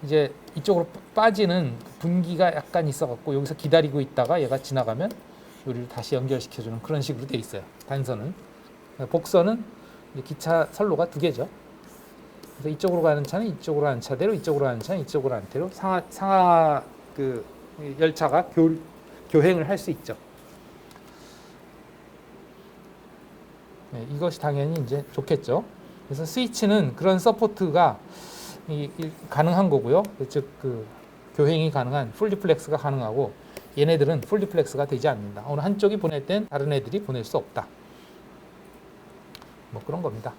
이제 이쪽으로 빠지는 분기가 약간 있어갖고 여기서 기다리고 있다가 얘가 지나가면 우리를 다시 연결시켜주는 그런 식으로 돼 있어요. 단선은. 복선은 기차 선로가 두 개죠. 그래서 이쪽으로 가는 차는 이쪽으로 가는 차대로, 이쪽으로 가는 차는 이쪽으로 가는 차대로 상하 그 열차가 교행을 할 수 있죠. 네, 이것이 당연히 이제 좋겠죠. 그래서 스위치는 그런 서포트가 가능한 거고요. 즉 그 교행이 가능한 풀리플렉스가 가능하고 얘네들은 풀리플렉스가 되지 않는다. 어느 한쪽이 보낼 땐 다른 애들이 보낼 수 없다. 뭐 그런 겁니다.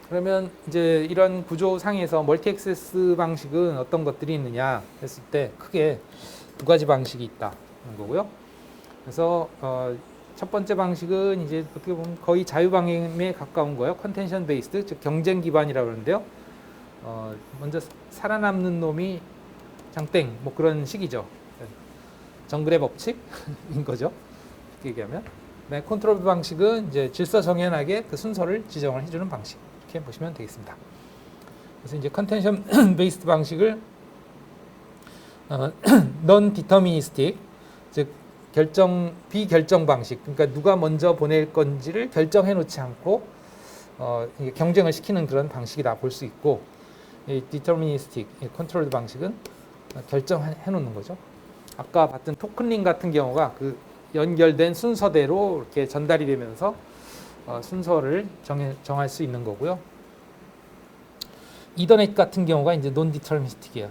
그러면 이제 이런 구조상에서 멀티 액세스 방식은 어떤 것들이 있느냐 했을 때 크게 두 가지 방식이 있다는 거고요. 그래서 첫 번째 방식은 이제 어떻게 보면 거의 자유방임에 가까운 거예요. 컨텐션 베이스드, 즉 경쟁 기반이라고 그러는데요. 먼저 살아남는 놈이 장땡, 뭐 그런 식이죠. 정글의 법칙인 거죠. 쉽게 얘기하면. 그다음에 컨트롤 방식은 이제 질서 정연하게 그 순서를 지정을 해주는 방식. 이렇게 보시면 되겠습니다. 그래서 이제 컨텐션 베이스드 방식을 non deterministic, 즉 비결정 방식, 그러니까 누가 먼저 보낼 건지를 결정해 놓지 않고 경쟁을 시키는 그런 방식이다 볼 수 있고, 이 deterministic 컨트롤 방식은 결정해 놓는 거죠. 아까 봤던 토큰링 같은 경우가 그 연결된 순서대로 이렇게 전달이 되면서 순서를 정할 수 있는 거고요. 이더넷 같은 경우가 이제 non deterministic이에요.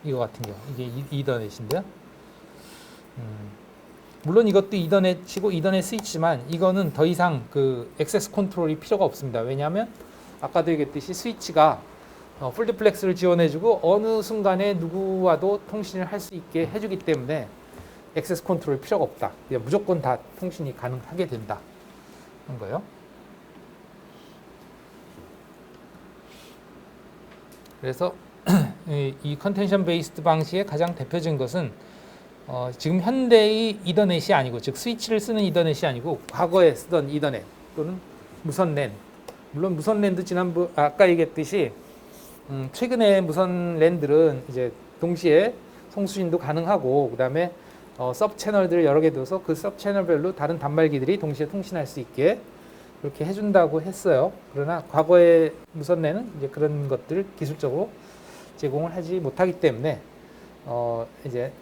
이거 같은 경우 이게 이더넷인데요. 물론 이것도 이더넷이고 이더넷 스위치지만 이거는 더 이상 그 액세스 컨트롤이 필요가 없습니다. 왜냐하면 아까도 얘기했듯이 스위치가 풀디플렉스를 지원해주고 어느 순간에 누구와도 통신을 할 수 있게 해주기 때문에 액세스 컨트롤 필요가 없다. 그냥 무조건 다 통신이 가능하게 된다. 는 거예요. 그래서 이 컨텐션 베이스드 방식의 가장 대표적인 것은 지금 현대의 이더넷이 아니고, 즉 스위치를 쓰는 이더넷이 아니고 과거에 쓰던 이더넷 또는 무선 랜. 물론 무선 랜도 아까 얘기했듯이 최근에 무선 랜들은 이제 동시에 송수신도 가능하고 그다음에 서브 채널들을 여러 개 둬서 그 서브 채널별로 다른 단말기들이 동시에 통신할 수 있게 그렇게 해준다고 했어요. 그러나 과거의 무선 랜은 이제 그런 것들을 기술적으로 제공을 하지 못하기 때문에 이제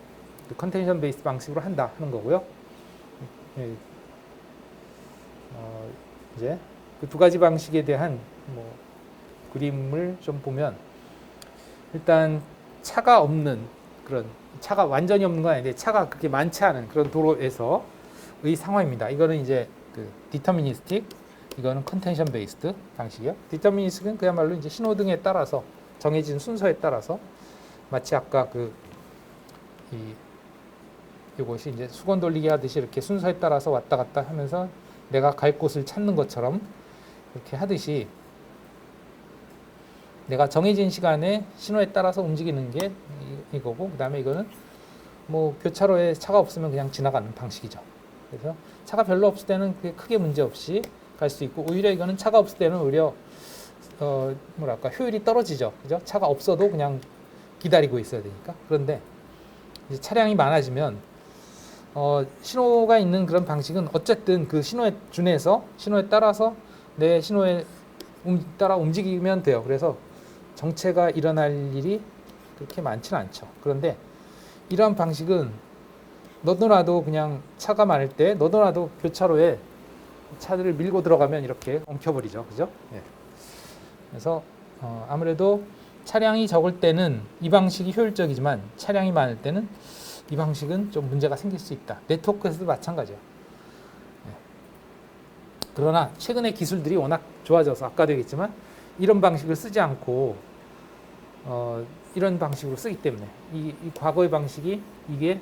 컨텐션 베이스 방식으로 한다 하는 거고요. 이제 그 두 가지 방식에 대한 뭐 그림을 좀 보면, 일단 차가 없는 그런, 차가 완전히 없는 건 아닌데 차가 그렇게 많지 않은 그런 도로에서의 상황입니다. 이거는 이제 그 디터미니스틱, 이거는 컨텐션 베이스드 방식이요. 디터미니스틱은 그야말로 이제 신호등에 따라서 정해진 순서에 따라서 마치 아까 이것이 이제 수건 돌리기 하듯이 이렇게 순서에 따라서 왔다 갔다 하면서 내가 갈 곳을 찾는 것처럼 이렇게 하듯이 내가 정해진 시간에 신호에 따라서 움직이는 게 이거고, 그 다음에 이거는 뭐 교차로에 차가 없으면 그냥 지나가는 방식이죠. 그래서 차가 별로 없을 때는 그게 크게 문제 없이 갈 수 있고, 오히려 이거는 차가 없을 때는 오히려 뭐랄까 효율이 떨어지죠. 그죠? 차가 없어도 그냥 기다리고 있어야 되니까. 그런데 이제 차량이 많아지면 신호가 있는 그런 방식은 어쨌든 그 신호에 준해서 신호에 따라서 내 신호에 따라 움직이면 돼요. 그래서 정체가 일어날 일이 그렇게 많지는 않죠. 그런데 이러한 방식은 너도나도 그냥 차가 많을 때 너도나도 교차로에 차들을 밀고 들어가면 이렇게 엉켜버리죠. 그죠? 예. 그래서 아무래도 차량이 적을 때는 이 방식이 효율적이지만 차량이 많을 때는 이 방식은 좀 문제가 생길 수 있다. 네트워크에서도 마찬가지예요. 예. 그러나 최근에 기술들이 워낙 좋아져서 아까도 얘기했지만 이런 방식을 쓰지 않고 이런 방식으로 쓰기 때문에 이 과거의 방식이 이게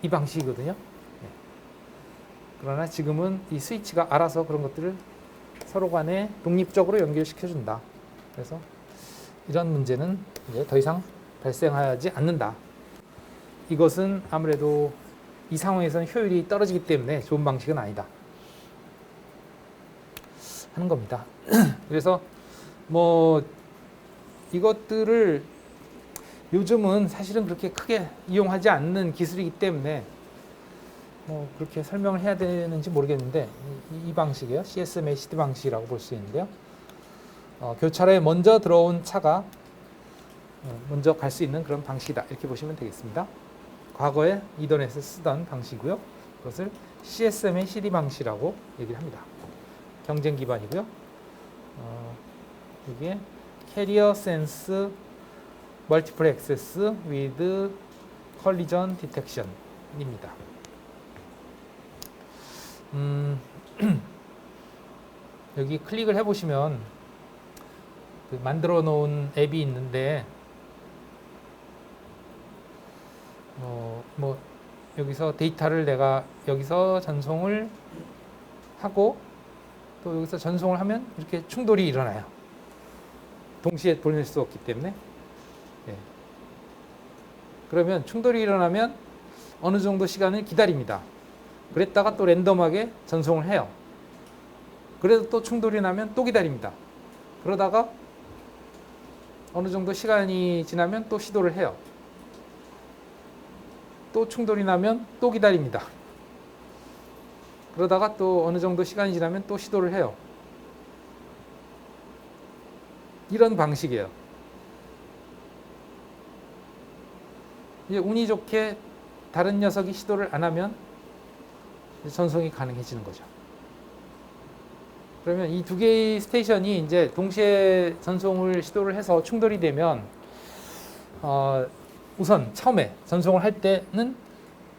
이 방식이거든요. 네. 그러나 지금은 이 스위치가 알아서 그런 것들을 서로 간에 독립적으로 연결시켜 준다. 그래서 이런 문제는 이제 더 이상 발생하지 않는다. 이것은 아무래도 이 상황에서는 효율이 떨어지기 때문에 좋은 방식은 아니다 하는 겁니다. 그래서 뭐 이것들을 요즘은 사실은 그렇게 크게 이용하지 않는 기술이기 때문에 뭐 그렇게 설명을 해야 되는지 모르겠는데 이 방식이에요. CSMA CD 방식이라고 볼 수 있는데요. 교차로에 먼저 들어온 차가 먼저 갈 수 있는 그런 방식이다. 이렇게 보시면 되겠습니다. 과거에 이더넷에서 쓰던 방식이고요. 그것을 CSMA CD 방식이라고 얘기를 합니다. 경쟁 기반이고요. 이게 Carrier Sense Multiple Access with Collision Detection입니다. 여기 클릭을 해보시면 그 만들어 놓은 앱이 있는데 뭐 여기서 데이터를 내가 여기서 전송을 하고 또 여기서 전송을 하면 이렇게 충돌이 일어나요. 동시에 보낼 수 없기 때문에. 예. 그러면 충돌이 일어나면 어느 정도 시간을 기다립니다. 그랬다가 또 랜덤하게 전송을 해요. 그래도 또 충돌이 나면 또 기다립니다. 그러다가 어느 정도 시간이 지나면 또 시도를 해요. 또 충돌이 나면 또 기다립니다. 그러다가 또 어느 정도 시간이 지나면 또 시도를 해요. 이런 방식이에요. 이제 운이 좋게 다른 녀석이 시도를 안 하면 전송이 가능해지는 거죠. 그러면 이 두 개의 스테이션이 이제 동시에 전송을 시도를 해서 충돌이 되면 우선 처음에 전송을 할 때는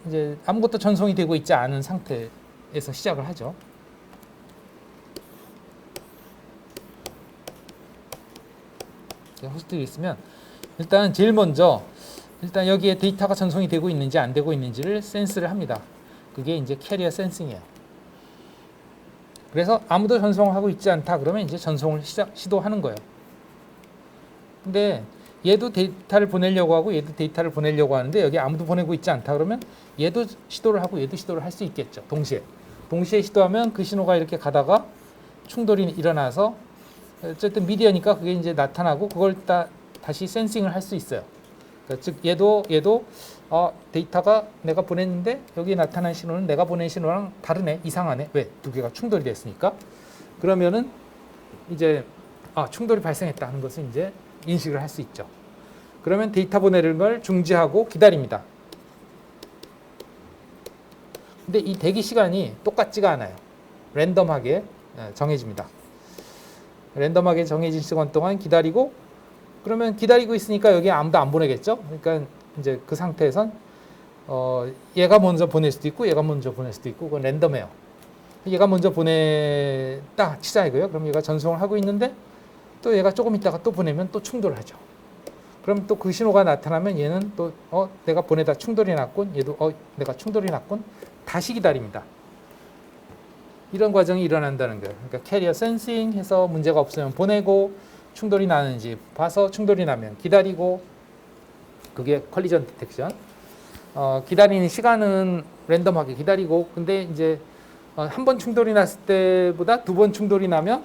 이제 아무것도 전송이 되고 있지 않은 상태에서 시작을 하죠. 호스트가 있으면 일단 제일 먼저 일단 여기에 데이터가 전송이 되고 있는지 안 되고 있는지를 센스를 합니다. 그게 이제 캐리어 센싱이에요. 그래서 아무도 전송을 하고 있지 않다 그러면 이제 전송을 시도하는 거예요. 근데 얘도 데이터를 보내려고 하고 얘도 데이터를 보내려고 하는데 여기 아무도 보내고 있지 않다 그러면 얘도 시도를 하고 얘도 시도를 할 수 있겠죠. 동시에 시도하면 그 신호가 이렇게 가다가 충돌이 일어나서 어쨌든 미디어니까 그게 이제 나타나고 그걸 다시 센싱을 할 수 있어요. 그러니까 즉 얘도 데이터가 내가 보냈는데 여기 나타난 신호는 내가 보낸 신호랑 다르네, 이상하네. 왜? 두 개가 충돌이 됐으니까. 그러면은 이제 충돌이 발생했다 하는 것을 이제 인식을 할 수 있죠. 그러면 데이터 보내는 걸 중지하고 기다립니다. 근데 이 대기 시간이 똑같지가 않아요. 랜덤하게 정해집니다. 랜덤하게 정해진 시간 동안 기다리고 그러면 기다리고 있으니까 여기에 아무도 안 보내겠죠. 그러니까 이제 그 상태에선 얘가 먼저 보낼 수도 있고 얘가 먼저 보낼 수도 있고 그건 랜덤해요. 얘가 먼저 보냈다 치자 이거예요. 그럼 얘가 전송을 하고 있는데 또 얘가 조금 있다가 또 보내면 또 충돌을 하죠. 그럼 또 그 신호가 나타나면 얘는 또 내가 보내다 충돌이 났군. 얘도 내가 충돌이 났군. 다시 기다립니다. 이런 과정이 일어난다는 거예요. 그러니까 캐리어 센싱 해서 문제가 없으면 보내고 충돌이 나는지 봐서 충돌이 나면 기다리고 그게 컬리전 디텍션. 기다리는 시간은 랜덤하게 기다리고 근데 이제 한 번 충돌이 났을 때보다 두 번 충돌이 나면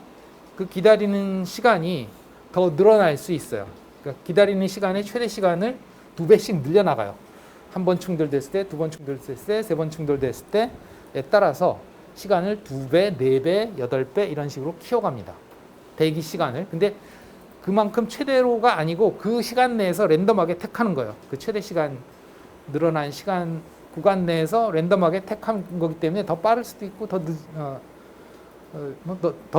그 기다리는 시간이 더 늘어날 수 있어요. 그러니까 기다리는 시간의 최대 시간을 2배씩 늘려나가요. 한 번 충돌됐을 때, 두 번 충돌됐을 때, 세 번 충돌됐을 때에 따라서 시간을 2배, 4배, 8배 이런 식으로 키워갑니다. 대기 시간을. 근데 그만큼 최대로가 아니고 그 시간 내에서 랜덤하게 택하는 거예요. 그 최대 시간, 늘어난 시간 구간 내에서 랜덤하게 택한 거기 때문에 더 빠를 수도 있고 더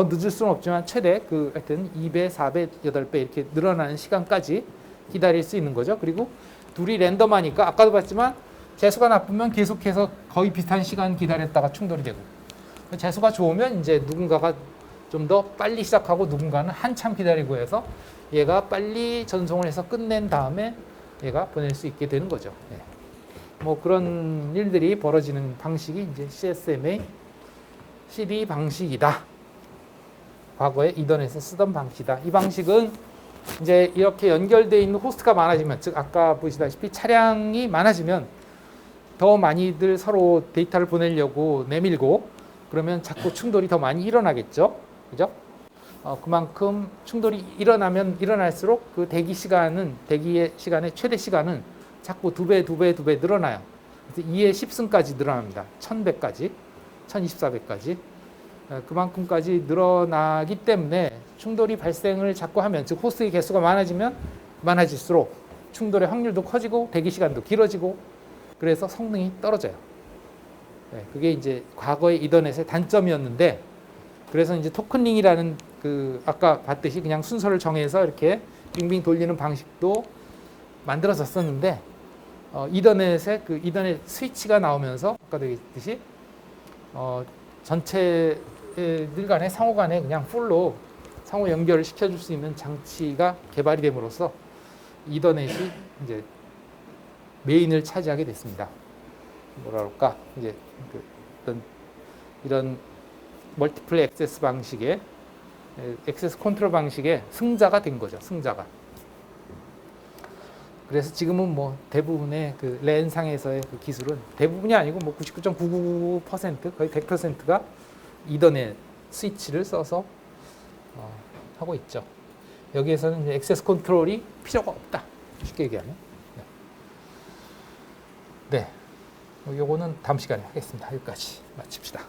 늦을 수는 없지만 최대 하여튼 2배, 4배, 8배 이렇게 늘어나는 시간까지 기다릴 수 있는 거죠. 그리고 둘이 랜덤하니까 아까도 봤지만 재수가 나쁘면 계속해서 거의 비슷한 시간 기다렸다가 충돌이 되고 재수가 좋으면 이제 누군가가 좀 더 빨리 시작하고 누군가는 한참 기다리고 해서 얘가 빨리 전송을 해서 끝낸 다음에 얘가 보낼 수 있게 되는 거죠. 네. 뭐 그런 일들이 벌어지는 방식이 이제 CSMA CD 방식이다. 과거에 이더넷에서 쓰던 방식이다. 이 방식은 이제 이렇게 연결되어 있는 호스트가 많아지면, 즉 아까 보시다시피 차량이 많아지면 더 많이들 서로 데이터를 보내려고 내밀고 그러면 자꾸 충돌이 더 많이 일어나겠죠. 그죠? 그만큼 충돌이 일어나면 일어날수록 그 대기의 시간의 최대 시간은 자꾸 두 배 늘어나요. 그래서 2의 10승까지 늘어납니다. 1000배까지, 1024배까지. 그만큼까지 늘어나기 때문에 충돌이 발생을 자꾸 하면, 즉 호스트의 개수가 많아지면 많아질수록 충돌의 확률도 커지고 대기 시간도 길어지고 그래서 성능이 떨어져요. 네, 그게 이제 과거의 이더넷의 단점이었는데, 그래서 이제 토큰링이라는 그 아까 봤듯이 그냥 순서를 정해서 이렇게 빙빙 돌리는 방식도 만들어졌었는데, 이더넷의 그 이더넷 스위치가 나오면서 아까도 얘기했듯이 전체들 간에 상호 간에 그냥 풀로 상호 연결을 시켜줄 수 있는 장치가 개발이 됨으로써 이더넷이 이제 메인을 차지하게 됐습니다. 뭐라 그럴까? 이제 이런 멀티플 액세스 방식의 액세스 컨트롤 방식의 승자가 된 거죠. 승자가. 그래서 지금은 뭐 대부분의 그 랜상에서의 그 기술은, 대부분이 아니고 뭐 99.999% 거의 100%가 이더넷 스위치를 써서 하고 있죠. 여기에서는 이제 액세스 컨트롤이 필요가 없다. 쉽게 얘기하면. 네. 요거는 다음 시간에 하겠습니다. 여기까지 마칩시다.